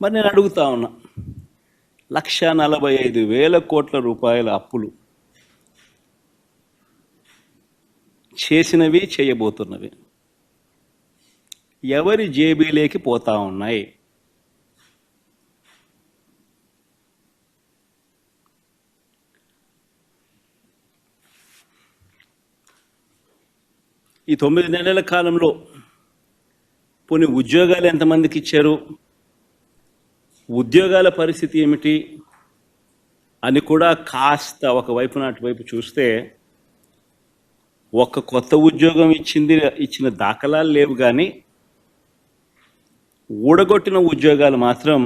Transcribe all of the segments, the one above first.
మరి నేను అడుగుతా ఉన్నా, 1,45,000 కోట్ల రూపాయల అప్పులు చేసినవి, చేయబోతున్నవి ఎవరి జేబీలోకి పోతా ఉన్నాయి? ఈ 9 నెలల కాలంలో పోనీ ఉద్యోగాలు ఎంతమందికి ఇచ్చారు, ఉద్యోగాల పరిస్థితి ఏమిటి అని కూడా కాస్త ఒకవైపు అటువైపు చూస్తే, ఒక్క కొత్త ఉద్యోగం ఇచ్చిన దాఖలాలు లేవు, కానీ ఊడగొట్టిన ఉద్యోగాలు మాత్రం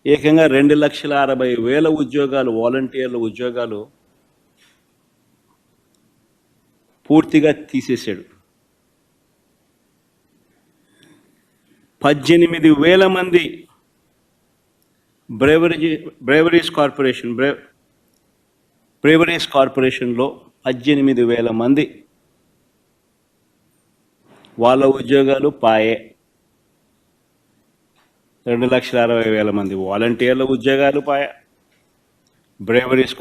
ఏకంగా 2,60,000 ఉద్యోగాలు, వాలంటీర్ల ఉద్యోగాలు పూర్తిగా తీసేశాడు. 18,000 మంది బ్రేవరీస్ కార్పొరేషన్లో 18,000 మంది వాళ్ళ ఉద్యోగాలు పాయే. 2,60,000 మంది వాలంటీర్ల ఉద్యోగాలు పాయే. బ్రేవరీస్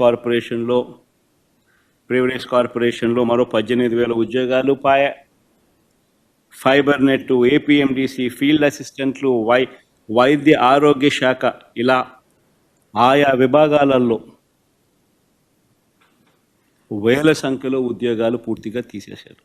కార్పొరేషన్లో మరో 18,000 ఉద్యోగాలు పాయే. ఫైబర్ నెట్, ఏపీఎండిసి, ఫీల్డ్ అసిస్టెంట్లు, వైద్య ఆరోగ్య శాఖ, ఇలా ఆయా విభాగాలలో వేల సంఖ్యలో ఉద్యోగాలు పూర్తిగా తీసేశారు.